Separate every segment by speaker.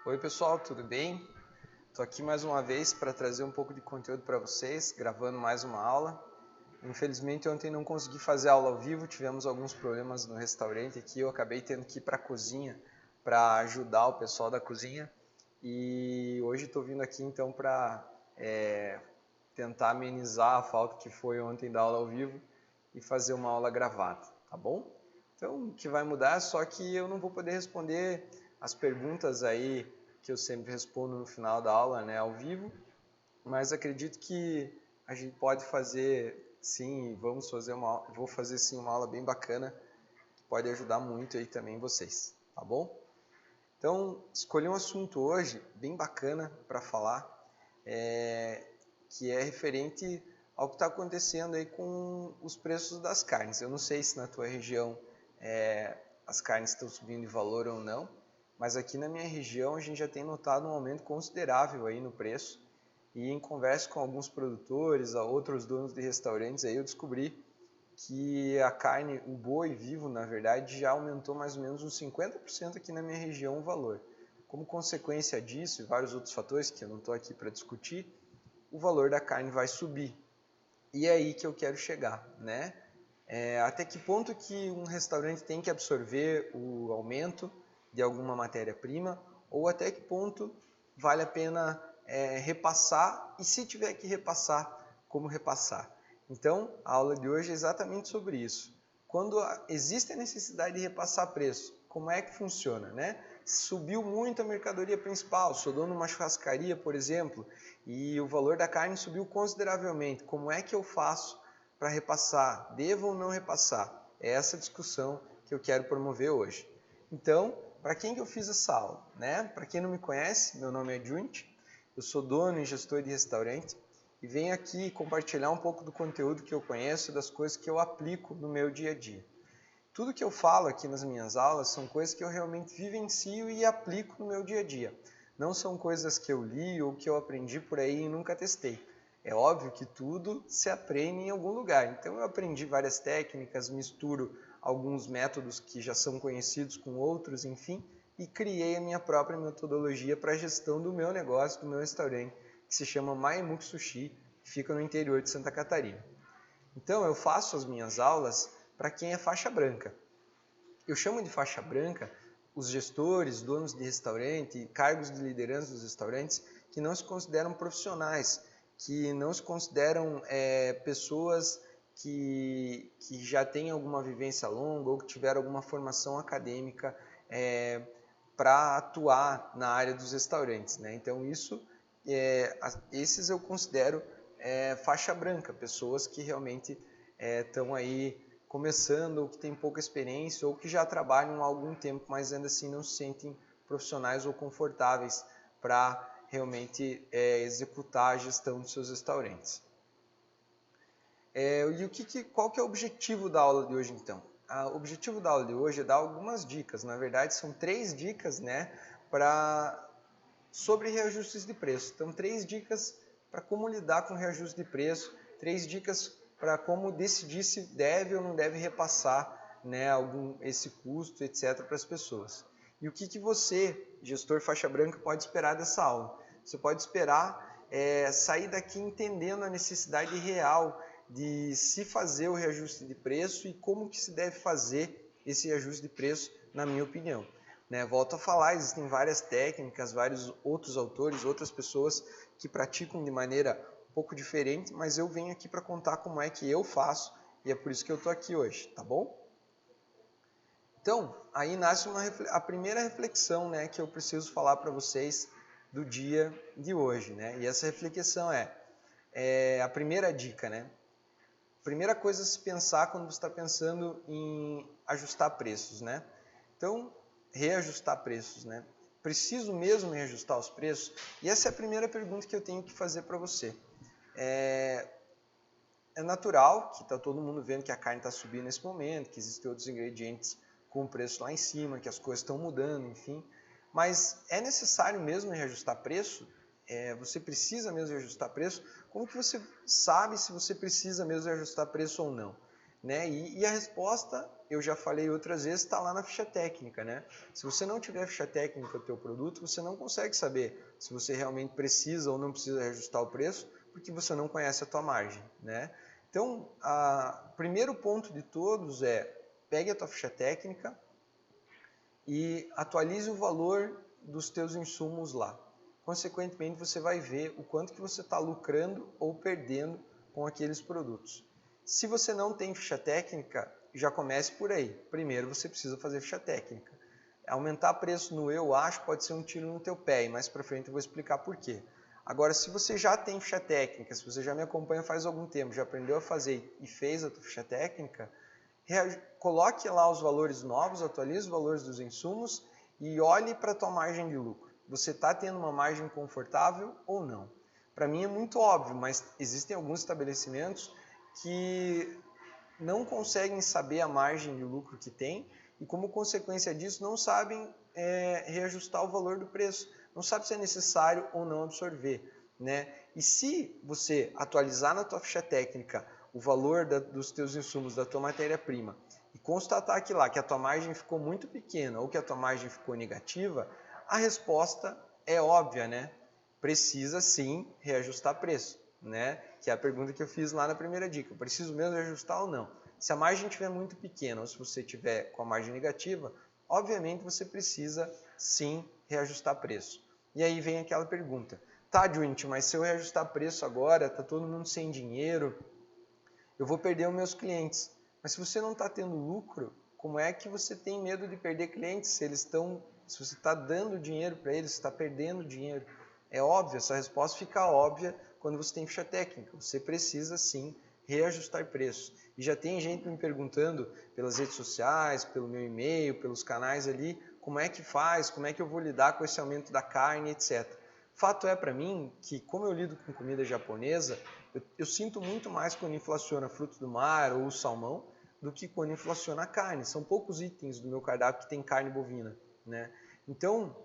Speaker 1: Oi pessoal, tudo bem? Estou aqui mais uma vez para trazer um pouco de conteúdo para vocês, gravando mais uma aula. Infelizmente ontem não consegui fazer aula ao vivo, tivemos alguns problemas no restaurante aqui, eu acabei tendo que ir para a cozinha para ajudar o pessoal da cozinha e hoje estou vindo aqui então para tentar amenizar a falta que foi ontem da aula ao vivo e fazer uma aula gravada, tá bom? Então o que vai mudar é só que eu não vou poder responder as perguntas aí que eu sempre respondo no final da aula, né, ao vivo, mas acredito que a gente pode fazer sim, vou fazer sim uma aula bem bacana, que pode ajudar muito aí também vocês, tá bom? Então, escolhi um assunto hoje bem bacana para falar, que é referente ao que está acontecendo aí com os preços das carnes. Eu não sei se na tua região as carnes estão subindo de valor ou não, mas aqui na minha região a gente já tem notado um aumento considerável aí no preço. E em conversa com alguns produtores, outros donos de restaurantes, aí eu descobri que a carne, o boi vivo, na verdade, já aumentou mais ou menos uns 50% aqui na minha região o valor. Como consequência disso e vários outros fatores que eu não estou aqui para discutir, o valor da carne vai subir. E é aí que eu quero chegar, né? Até que ponto que um restaurante tem que absorver o aumento de alguma matéria-prima ou até que ponto vale a pena repassar e se tiver que repassar, como repassar. Então, a aula de hoje é exatamente sobre isso. Quando existe a necessidade de repassar preço, como é que funciona, né? Subiu muito a mercadoria principal, sou dono de uma churrascaria, por exemplo, e o valor da carne subiu consideravelmente. Como é que eu faço para repassar? Devo ou não repassar? É essa discussão que eu quero promover hoje. Então, para quem que eu fiz essa aula? Né? Para quem não me conhece, meu nome é Junt, eu sou dono e gestor de restaurante e venho aqui compartilhar um pouco do conteúdo que eu conheço, das coisas que eu aplico no meu dia a dia. Tudo que eu falo aqui nas minhas aulas são coisas que eu realmente vivencio e aplico no meu dia a dia. Não são coisas que eu li ou que eu aprendi por aí e nunca testei. É óbvio que tudo se aprende em algum lugar. Então eu aprendi várias técnicas, misturo alguns métodos que já são conhecidos com outros, enfim, e criei a minha própria metodologia para a gestão do meu negócio, do meu restaurante, que se chama Maemuki Sushi, que fica no interior de Santa Catarina. Então eu faço as minhas aulas para quem é faixa branca. Eu chamo de faixa branca os gestores, donos de restaurante, cargos de liderança dos restaurantes que não se consideram profissionais, que não se consideram pessoas que já têm alguma vivência longa ou que tiveram alguma formação acadêmica para atuar na área dos restaurantes, né? Então esses eu considero faixa branca, pessoas que realmente estão aí começando, ou que têm pouca experiência, ou que já trabalham há algum tempo, mas ainda assim não se sentem profissionais ou confortáveis para realmente executar a gestão dos seus restaurantes. Qual que é o objetivo da aula de hoje então? O objetivo da aula de hoje é dar algumas dicas, na verdade são 3 dicas, né, sobre reajustes de preço. Então 3 dicas para como lidar com reajuste de preço, 3 dicas para como decidir se deve ou não deve repassar, né, esse custo, etc., para as pessoas. E o que você, gestor faixa branca, pode esperar dessa aula? Você pode esperar sair daqui entendendo a necessidade real de se fazer o reajuste de preço e como que se deve fazer esse reajuste de preço, na minha opinião. Né? Volto a falar, existem várias técnicas, vários outros autores, outras pessoas que praticam de maneira um pouco diferente, mas eu venho aqui para contar como é que eu faço e é por isso que eu estou aqui hoje, tá bom? Então, aí nasce a primeira reflexão, né, que eu preciso falar para vocês do dia de hoje, né? E essa reflexão é a primeira dica, né? Primeira coisa a se pensar quando você está pensando em ajustar preços, né? Então, reajustar preços, né? Preciso mesmo reajustar os preços? E essa é a primeira pergunta que eu tenho que fazer para você. É natural que está todo mundo vendo que a carne está subindo nesse momento, que existem outros ingredientes com o preço lá em cima, que as coisas estão mudando, enfim. Mas é necessário mesmo reajustar preço? Você precisa mesmo reajustar preço? Como que você sabe se você precisa mesmo reajustar preço ou não? Né? E a resposta eu já falei outras vezes, está lá na ficha técnica, né? Se você não tiver ficha técnica do teu produto, você não consegue saber se você realmente precisa ou não precisa reajustar o preço, porque você não conhece a tua margem, né? Então, o primeiro ponto de todos é, pegue a tua ficha técnica e atualize o valor dos teus insumos lá. Consequentemente, você vai ver o quanto que você está lucrando ou perdendo com aqueles produtos. Se você não tem ficha técnica, já comece por aí. Primeiro, você precisa fazer ficha técnica. Aumentar preço no eu acho pode ser um tiro no teu pé, e mais para frente eu vou explicar por quê. Agora, se você já tem ficha técnica, se você já me acompanha faz algum tempo, já aprendeu a fazer e fez a tua ficha técnica, coloque lá os valores novos, atualize os valores dos insumos e olhe para a tua margem de lucro. Você está tendo uma margem confortável ou não? Para mim é muito óbvio, mas existem alguns estabelecimentos que não conseguem saber a margem de lucro que tem e, como consequência disso, não sabem reajustar o valor do preço, não sabe se é necessário ou não absorver, né? E se você atualizar na tua ficha técnica o valor dos teus insumos, da tua matéria-prima, e constatar que lá que a tua margem ficou muito pequena ou que a tua margem ficou negativa, a resposta é óbvia, né? Precisa sim reajustar preço, né? Que é a pergunta que eu fiz lá na primeira dica. Preciso mesmo reajustar ou não? Se a margem estiver muito pequena ou se você tiver com a margem negativa, obviamente você precisa sim reajustar preço. E aí vem aquela pergunta: tá, Junit, mas se eu reajustar preço agora, tá todo mundo sem dinheiro, eu vou perder os meus clientes. Mas se você não está tendo lucro, como é que você tem medo de perder clientes se você está dando dinheiro para eles, está perdendo dinheiro? É óbvio, essa resposta fica óbvia quando você tem ficha técnica. Você precisa sim reajustar preço. E já tem gente me perguntando pelas redes sociais, pelo meu e-mail, pelos canais ali, como é que faz, como é que eu vou lidar com esse aumento da carne, etc. Fato é para mim que, como eu lido com comida japonesa, eu sinto muito mais quando inflaciona frutos do mar ou salmão do que quando inflaciona a carne. São poucos itens do meu cardápio que tem carne bovina, né? Então,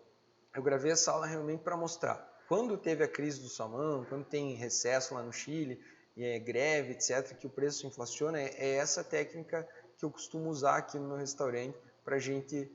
Speaker 1: eu gravei essa aula realmente para mostrar. Quando teve a crise do salmão, quando tem recesso lá no Chile, greve, etc., que o preço inflaciona, é essa técnica que eu costumo usar aqui no meu restaurante para a gente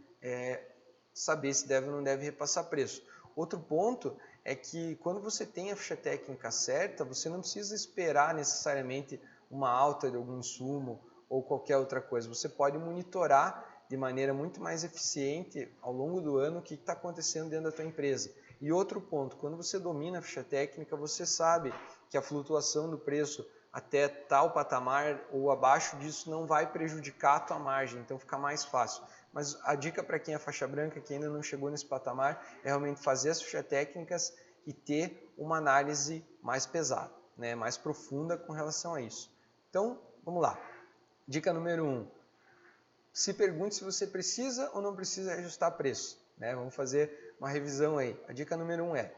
Speaker 1: saber se deve ou não deve repassar preço. Outro ponto é que quando você tem a ficha técnica certa, você não precisa esperar necessariamente uma alta de algum insumo ou qualquer outra coisa. Você pode monitorar de maneira muito mais eficiente ao longo do ano o que está acontecendo dentro da tua empresa. E outro ponto, quando você domina a ficha técnica, você sabe que a flutuação do preço até tal patamar ou abaixo disso não vai prejudicar a tua margem, então fica mais fácil. Mas a dica para quem é faixa branca, que ainda não chegou nesse patamar, é realmente fazer as fichas técnicas e ter uma análise mais pesada, né, mais profunda com relação a isso. Então, vamos lá. Dica número 1. Se pergunte se você precisa ou não precisa ajustar preço, né? Vamos fazer uma revisão aí. A dica número 1 é: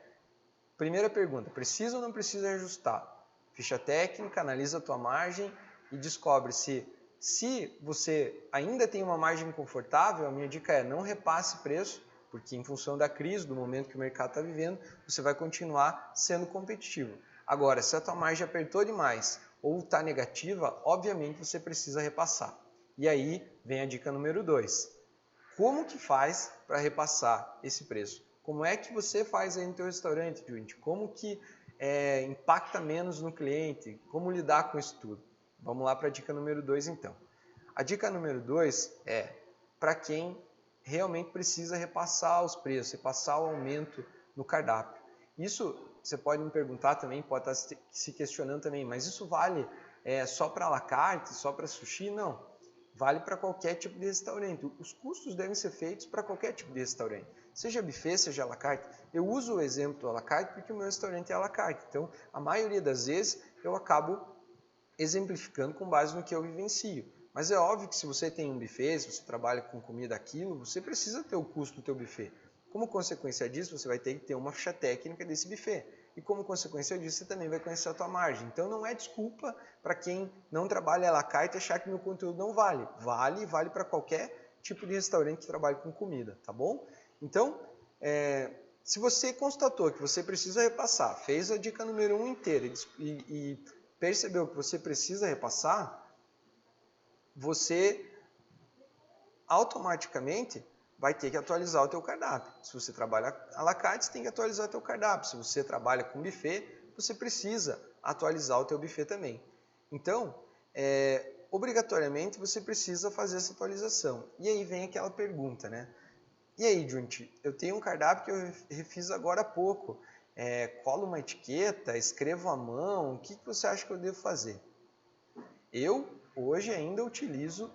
Speaker 1: primeira pergunta, precisa ou não precisa ajustar? Ficha técnica, analisa a tua margem e descobre se você ainda tem uma margem confortável. A minha dica é: não repasse preço, porque em função da crise, do momento que o mercado está vivendo, você vai continuar sendo competitivo. Agora, se a tua margem apertou demais ou está negativa, obviamente você precisa repassar. E aí vem a dica número 2. Como que faz para repassar esse preço? Como é que você faz aí no teu restaurante, Junit? Como que impacta menos no cliente? Como lidar com isso tudo? Vamos lá para a dica número 2 então. A dica número 2 é para quem realmente precisa repassar os preços, repassar o aumento no cardápio. Isso você pode me perguntar também, pode estar se questionando também, mas isso vale só para à la carte, só para sushi? Não. Vale para qualquer tipo de restaurante. Os custos devem ser feitos para qualquer tipo de restaurante. Seja buffet, seja à la carte. Eu uso o exemplo do à la carte porque o meu restaurante é à la carte. Então, a maioria das vezes, eu acabo exemplificando com base no que eu vivencio. Mas é óbvio que se você tem um buffet, se você trabalha com comida aquilo, você precisa ter o custo do teu buffet. Como consequência disso, você vai ter que ter uma ficha técnica desse buffet. E como consequência disso, você também vai conhecer a tua margem. Então não é desculpa para quem não trabalha à la carte achar que meu conteúdo não vale. Vale para qualquer tipo de restaurante que trabalhe com comida, tá bom? Então, se você constatou que você precisa repassar, fez a dica número 1 inteira e percebeu que você precisa repassar, você automaticamente vai ter que atualizar o teu cardápio. Se você trabalha à la carte, você tem que atualizar o teu cardápio. Se você trabalha com buffet, você precisa atualizar o teu buffet também. Então, obrigatoriamente você precisa fazer essa atualização. E aí vem aquela pergunta, né? E aí, Junti, eu tenho um cardápio que eu refiz agora há pouco. Colo uma etiqueta, escrevo à mão, o que você acha que eu devo fazer? Eu, hoje, ainda utilizo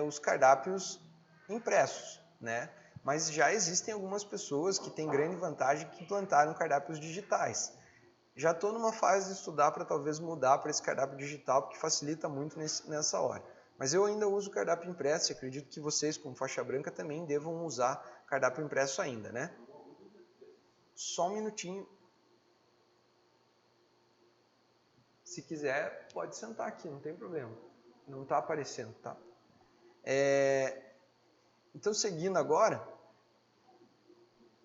Speaker 1: os cardápios impressos, né? Mas já existem algumas pessoas que têm grande vantagem que implantaram cardápios digitais. Já estou numa fase de estudar para talvez mudar para esse cardápio digital, porque facilita muito nessa hora. Mas eu ainda uso cardápio impresso e acredito que vocês, como faixa branca, também devam usar cardápio impresso ainda, né? Só um minutinho. Se quiser, pode sentar aqui, não tem problema. Não está aparecendo, tá? Então, seguindo agora,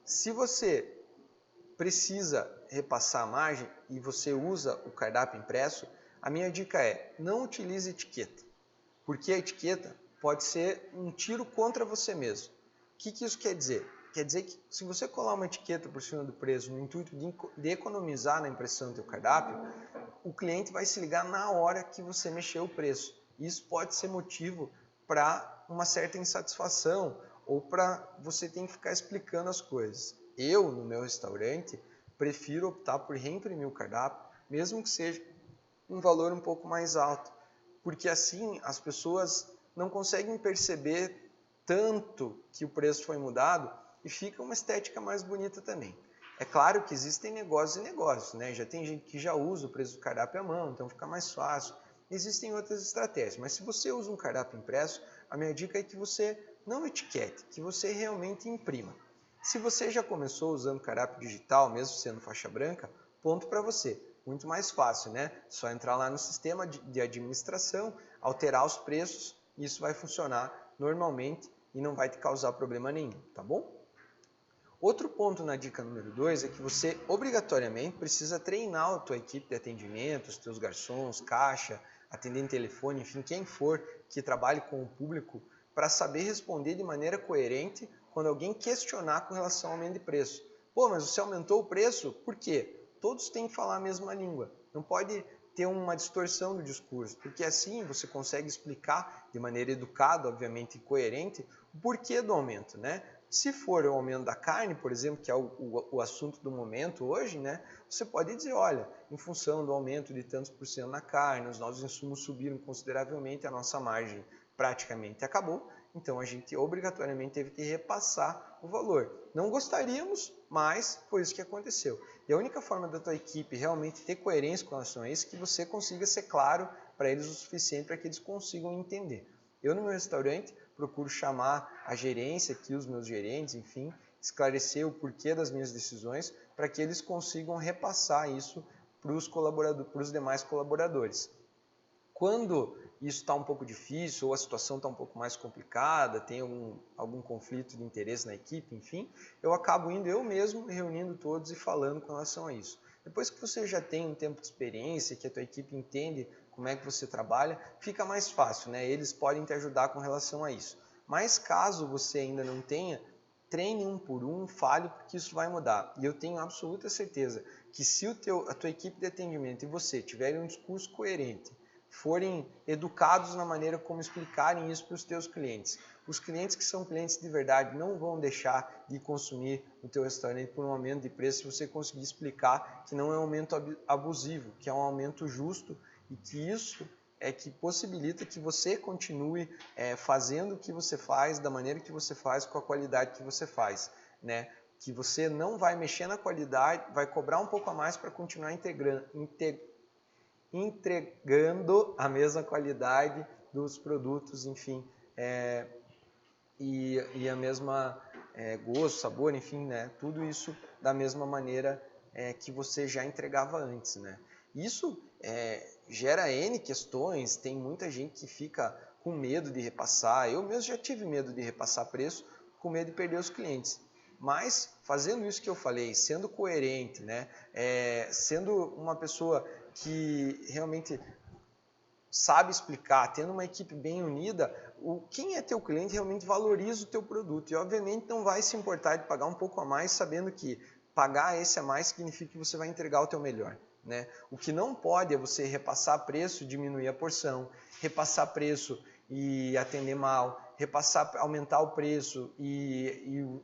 Speaker 1: se você precisa repassar a margem e você usa o cardápio impresso, a minha dica é: não utilize etiqueta, porque a etiqueta pode ser um tiro contra você mesmo. O que isso quer dizer? Quer dizer que se você colar uma etiqueta por cima do preço no intuito de economizar na impressão do teu cardápio, o cliente vai se ligar na hora que você mexer o preço. Isso pode ser motivo para uma certa insatisfação ou para você ter que ficar explicando as coisas. Eu, no meu restaurante, prefiro optar por reimprimir o cardápio, mesmo que seja um valor um pouco mais alto, porque assim as pessoas não conseguem perceber tanto que o preço foi mudado e fica uma estética mais bonita também. É claro que existem negócios e negócios, né? Já tem gente que já usa o preço do cardápio à mão, então fica mais fácil. Existem outras estratégias, mas se você usa um cardápio impresso, a minha dica é que você não etiquete, que você realmente imprima. Se você já começou usando cardápio digital, mesmo sendo faixa branca, ponto para você. Muito mais fácil, né? Só entrar lá no sistema de administração, alterar os preços, e isso vai funcionar normalmente e não vai te causar problema nenhum, tá bom? Outro ponto na dica número 2 é que você obrigatoriamente precisa treinar a tua equipe de atendimento, os teus garçons, caixa, atendente telefone, enfim, quem for que trabalhe com o público, para saber responder de maneira coerente quando alguém questionar com relação ao aumento de preço. Pô, mas você aumentou o preço? Por quê? Todos têm que falar a mesma língua. Não pode ter uma distorção do discurso, porque assim você consegue explicar de maneira educada, obviamente, e coerente, o porquê do aumento, né? Se for o aumento da carne, por exemplo, que é o assunto do momento hoje, né, você pode dizer, olha, em função do aumento de tantos por cento na carne, os nossos insumos subiram consideravelmente, a nossa margem praticamente acabou, então a gente obrigatoriamente teve que repassar o valor. Não gostaríamos, mas foi isso que aconteceu. E a única forma da tua equipe realmente ter coerência com relação a isso é que você consiga ser claro para eles o suficiente para que eles consigam entender. Eu, no meu restaurante, procuro chamar a gerência aqui, os meus gerentes, enfim, esclarecer o porquê das minhas decisões para que eles consigam repassar isso para os demais colaboradores. Quando isso está um pouco difícil ou a situação está um pouco mais complicada, tem algum conflito de interesse na equipe, enfim, eu acabo indo eu mesmo, reunindo todos e falando com relação a isso. Depois que você já tem um tempo de experiência, que a tua equipe entende como é que você trabalha, fica mais fácil, né? Eles podem te ajudar com relação a isso. Mas caso você ainda não tenha, treine um por um, fale, porque isso vai mudar. E eu tenho absoluta certeza que se a tua equipe de atendimento e você tiverem um discurso coerente, forem educados na maneira como explicarem isso para os teus clientes, os clientes que são clientes de verdade não vão deixar de consumir no teu restaurante por um aumento de preço se você conseguir explicar que não é um aumento abusivo, que é um aumento justo e que isso é que possibilita que você continue fazendo o que você faz, da maneira que você faz, com a qualidade que você faz, né? Que você não vai mexer na qualidade, vai cobrar um pouco a mais para continuar entregando a mesma qualidade dos produtos, enfim, e a mesma gosto, sabor, enfim, né? Tudo isso da mesma maneira que você já entregava antes, né? Isso gera N questões, tem muita gente que fica com medo de repassar, eu mesmo já tive medo de repassar preço, com medo de perder os clientes. Mas fazendo isso que eu falei, sendo coerente, né? Sendo uma pessoa que realmente sabe explicar, tendo uma equipe bem unida, Quem é teu cliente realmente valoriza o teu produto e obviamente não vai se importar de pagar um pouco a mais, sabendo que pagar esse a mais significa que você vai entregar o teu melhor. Né? O que não pode é você repassar preço, diminuir a porção, repassar preço e atender mal, aumentar o preço e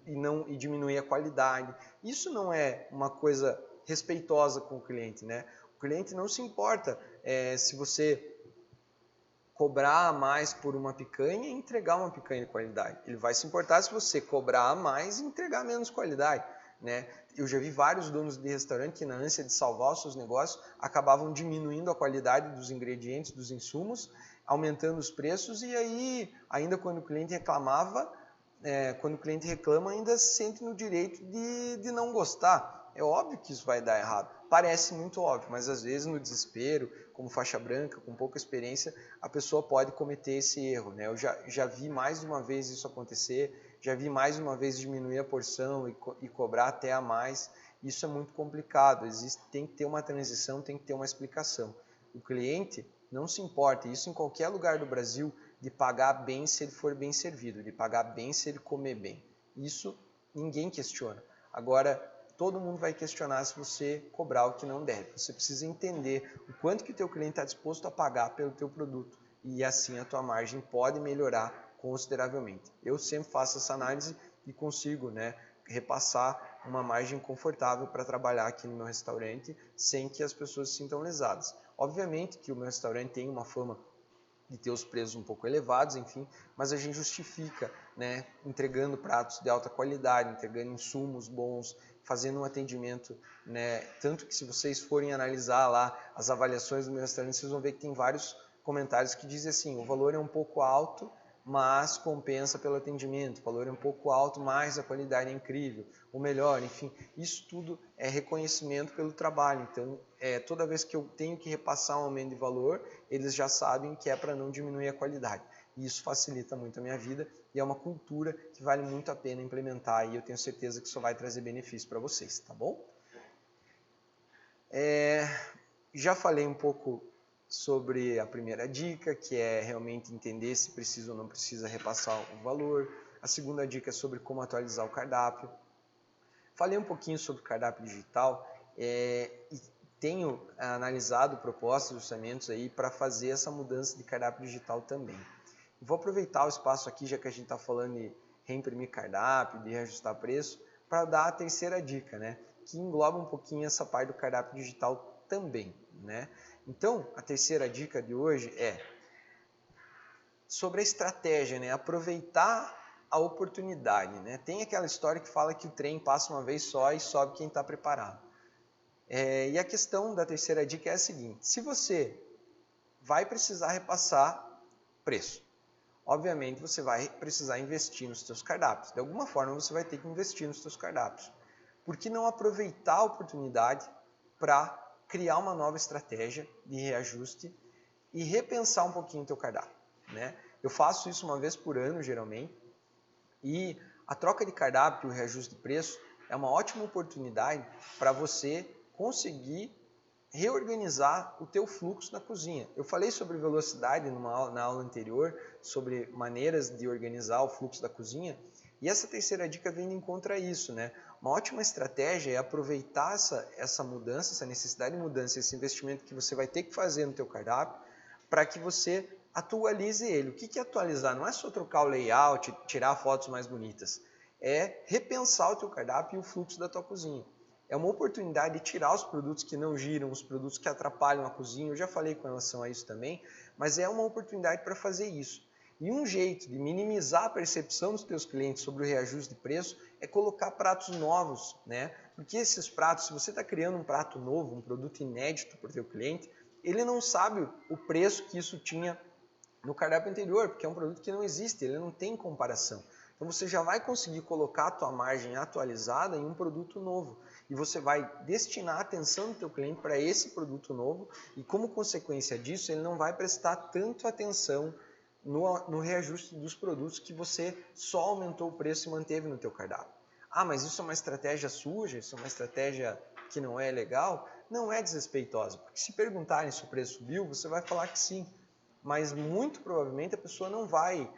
Speaker 1: diminuir a qualidade. Isso não é uma coisa respeitosa com o cliente, né? O cliente não se importa se você cobrar a mais por uma picanha e entregar uma picanha de qualidade. Ele vai se importar se você cobrar a mais e entregar menos qualidade. Né? Eu já vi vários donos de restaurante que, na ânsia de salvar os seus negócios, acabavam diminuindo a qualidade dos ingredientes, dos insumos, aumentando os preços, e aí, ainda quando o cliente reclamava, quando o cliente reclama, ainda se sente no direito de não gostar. É óbvio que isso vai dar errado. Parece muito óbvio, mas às vezes no desespero, como faixa branca, com pouca experiência, a pessoa pode cometer esse erro. Né? Eu já vi mais de uma vez isso acontecer, já vi mais de uma vez diminuir a porção e cobrar até a mais. Isso é muito complicado, tem que ter uma transição, tem que ter uma explicação. O cliente não se importa, isso em qualquer lugar do Brasil, de pagar bem se ele for bem servido, de pagar bem se ele comer bem. Isso ninguém questiona. Agora, todo mundo vai questionar se você cobrar o que não deve. Você precisa entender o quanto que o teu cliente está disposto a pagar pelo teu produto e assim a tua margem pode melhorar consideravelmente. Eu sempre faço essa análise e consigo, né, repassar uma margem confortável para trabalhar aqui no meu restaurante sem que as pessoas se sintam lesadas. Obviamente que o meu restaurante tem uma fama de ter os preços um pouco elevados, enfim, mas a gente justifica, né, entregando pratos de alta qualidade, entregando insumos bons, fazendo um atendimento, né, tanto que se vocês forem analisar lá as avaliações do meu restaurante, vocês vão ver que tem vários comentários que dizem assim, o valor é um pouco alto, mas compensa pelo atendimento, o valor é um pouco alto, mas a qualidade é incrível, o melhor, enfim, isso tudo é reconhecimento pelo trabalho. Então, toda vez que eu tenho que repassar um aumento de valor, eles já sabem que é para não diminuir a qualidade. E isso facilita muito a minha vida e é uma cultura que vale muito a pena implementar e eu tenho certeza que isso vai trazer benefício para vocês, tá bom? Já falei um pouco sobre a primeira dica, que é realmente entender se precisa ou não precisa repassar o valor. A segunda dica é sobre como atualizar o cardápio. Falei um pouquinho sobre o cardápio digital e tenho analisado propostas, orçamentos aí para fazer essa mudança de cardápio digital também. Vou aproveitar o espaço aqui, já que a gente está falando de reimprimir cardápio, de reajustar preço, para dar a terceira dica, né? Que engloba um pouquinho essa parte do cardápio digital também, né? Então, a terceira dica de hoje é sobre a estratégia, né? Aproveitar a oportunidade, né? Tem aquela história que fala que o trem passa uma vez só e sobe quem está preparado. E a questão da terceira dica é a seguinte, se você vai precisar repassar preço, obviamente você vai precisar investir nos seus cardápios. De alguma forma você vai ter que investir nos seus cardápios. Por que não aproveitar a oportunidade para criar uma nova estratégia de reajuste e repensar um pouquinho o teu cardápio, né? Eu faço isso uma vez por ano, geralmente, e a troca de cardápio e o reajuste de preço é uma ótima oportunidade para você conseguir reorganizar o teu fluxo na cozinha. Eu falei sobre velocidade na aula anterior, sobre maneiras de organizar o fluxo da cozinha, e essa terceira dica vem de encontro a isso, né? Uma ótima estratégia é aproveitar essa mudança, essa necessidade de mudança, esse investimento que você vai ter que fazer no teu cardápio, para que você atualize ele. O que é atualizar? Não é só trocar o layout, tirar fotos mais bonitas. É repensar o teu cardápio e o fluxo da tua cozinha. É uma oportunidade de tirar os produtos que não giram, os produtos que atrapalham a cozinha. Eu já falei com relação a isso também, mas é uma oportunidade para fazer isso. E um jeito de minimizar a percepção dos teus clientes sobre o reajuste de preço é colocar pratos novos, né? Porque esses pratos, se você está criando um prato novo, um produto inédito para o teu cliente, ele não sabe o preço que isso tinha no cardápio anterior, porque é um produto que não existe, ele não tem comparação. Então você já vai conseguir colocar a tua margem atualizada em um produto novo e você vai destinar a atenção do teu cliente para esse produto novo e como consequência disso ele não vai prestar tanto atenção no reajuste dos produtos que você só aumentou o preço e manteve no teu cardápio. Ah, mas isso é uma estratégia suja, isso é uma estratégia que não é legal? Não é desrespeitosa, porque se perguntarem se o preço subiu, você vai falar que sim. Mas muito provavelmente a pessoa não vai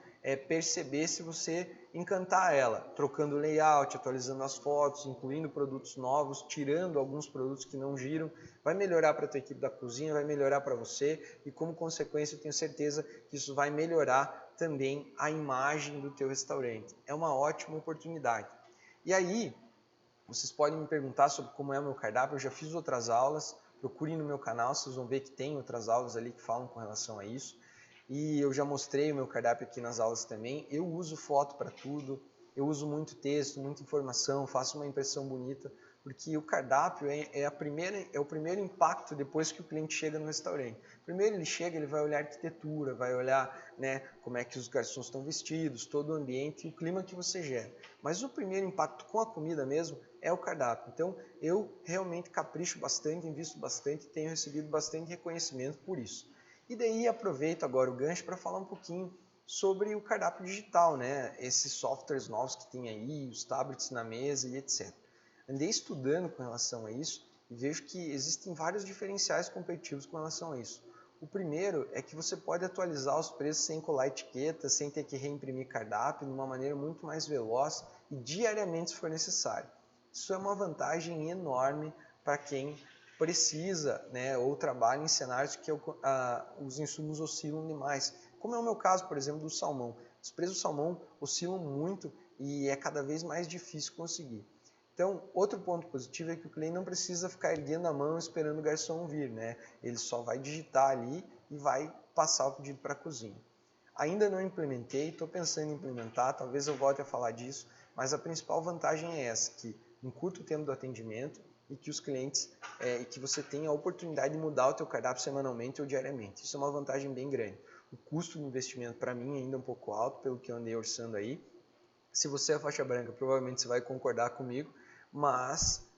Speaker 1: perceber se você encantar ela, trocando o layout, atualizando as fotos, incluindo produtos novos, tirando alguns produtos que não giram, vai melhorar para a tua equipe da cozinha, vai melhorar para você e como consequência eu tenho certeza que isso vai melhorar também a imagem do teu restaurante. É uma ótima oportunidade. E aí, vocês podem me perguntar sobre como é o meu cardápio, eu já fiz outras aulas, procurem no meu canal, vocês vão ver que tem outras aulas ali que falam com relação a isso. E eu já mostrei o meu cardápio aqui nas aulas também. Eu uso foto para tudo, eu uso muito texto, muita informação, faço uma impressão bonita, porque o cardápio é o primeiro impacto depois que o cliente chega no restaurante. Primeiro ele chega, ele vai olhar a arquitetura, vai olhar, né, como é que os garçons estão vestidos, todo o ambiente e o clima que você gera. Mas o primeiro impacto com a comida mesmo é o cardápio. Então eu realmente capricho bastante, invisto bastante e tenho recebido bastante reconhecimento por isso. E daí aproveito agora o gancho para falar um pouquinho sobre o cardápio digital, né? Esses softwares novos que tem aí, os tablets na mesa e etc. Andei estudando com relação a isso e vejo que existem vários diferenciais competitivos com relação a isso. O primeiro é que você pode atualizar os preços sem colar etiquetas, sem ter que reimprimir cardápio, de uma maneira muito mais veloz e diariamente se for necessário. Isso é uma vantagem enorme para quem precisa, né, ou trabalha em cenários que os insumos oscilam demais. Como é o meu caso, por exemplo, do salmão. Os preços do salmão oscilam muito e é cada vez mais difícil conseguir. Então, outro ponto positivo é que o cliente não precisa ficar erguendo a mão esperando o garçom vir, né? Ele só vai digitar ali e vai passar o pedido para a cozinha. Ainda não implementei, estou pensando em implementar, talvez eu volte a falar disso, mas a principal vantagem é essa, que encurta o tempo do atendimento e que os clientes, e que você tenha a oportunidade de mudar o teu cardápio semanalmente ou diariamente. Isso é uma vantagem bem grande. O custo do investimento para mim é ainda um pouco alto, pelo que eu andei orçando aí. Se você é faixa branca, provavelmente você vai concordar comigo, mas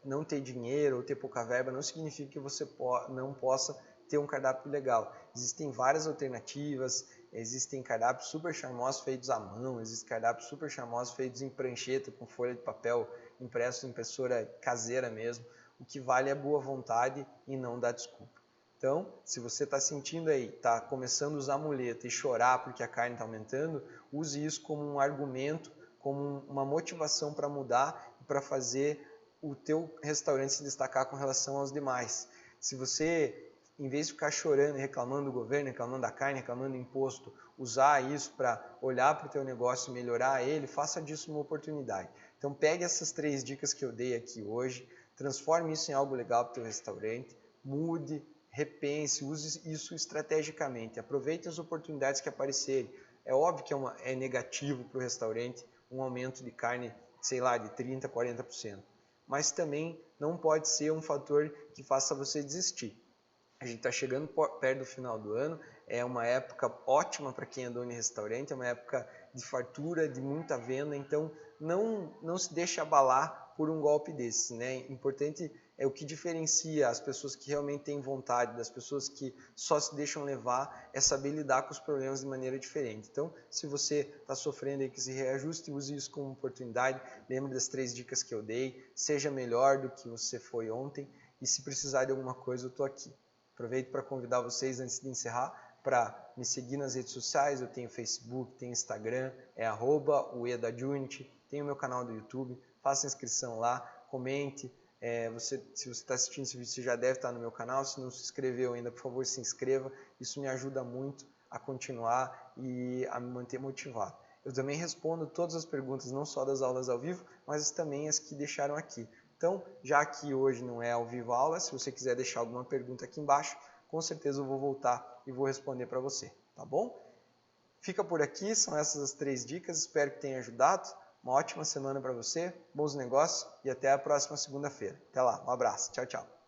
Speaker 1: não ter dinheiro ou ter pouca verba não significa que você não possa ter um cardápio legal. Existem várias alternativas, existem cardápios super charmosos feitos à mão, existem cardápios super charmosos feitos em prancheta com folha de papel impresso em impressora caseira mesmo. O que vale é a boa vontade e não dar desculpa. Então, se você está sentindo aí, está começando a usar muleta e chorar porque a carne está aumentando, use isso como um argumento, como uma motivação para mudar e para fazer o teu restaurante se destacar com relação aos demais. Se você, em vez de ficar chorando e reclamando do governo, reclamando da carne, reclamando do imposto, usar isso para olhar para o teu negócio e melhorar ele, faça disso uma oportunidade. Então pegue essas 3 dicas que eu dei aqui hoje, transforme isso em algo legal para o teu restaurante, mude, repense, use isso estrategicamente, aproveite as oportunidades que aparecerem. É óbvio que é negativo para o restaurante um aumento de carne, sei lá, de 30%, 40%, mas também não pode ser um fator que faça você desistir. A gente está chegando perto do final do ano, é uma época ótima para quem é dono de restaurante, é uma época de fartura, de muita venda, então não se deixe abalar por um golpe desse, né? Importante é o que diferencia as pessoas que realmente têm vontade, das pessoas que só se deixam levar, é saber lidar com os problemas de maneira diferente. Então, se você está sofrendo aí que se reajuste, use isso como oportunidade, lembre das 3 dicas que eu dei, seja melhor do que você foi ontem e se precisar de alguma coisa eu estou aqui. Aproveito para convidar vocês, antes de encerrar, para me seguir nas redes sociais. Eu tenho Facebook, tenho Instagram, é @uedajunity, tenho meu canal do YouTube, faça inscrição lá, comente. Se você está assistindo esse vídeo, você já deve estar no meu canal. Se não se inscreveu ainda, por favor, se inscreva. Isso me ajuda muito a continuar e a me manter motivado. Eu também respondo todas as perguntas, não só das aulas ao vivo, mas também as que deixaram aqui. Então, já que hoje não é ao vivo a aula, se você quiser deixar alguma pergunta aqui embaixo, com certeza eu vou voltar e vou responder para você, tá bom? Fica por aqui, são essas as 3 dicas, espero que tenha ajudado. Uma ótima semana para você, bons negócios e até a próxima segunda-feira. Até lá, um abraço, tchau, tchau.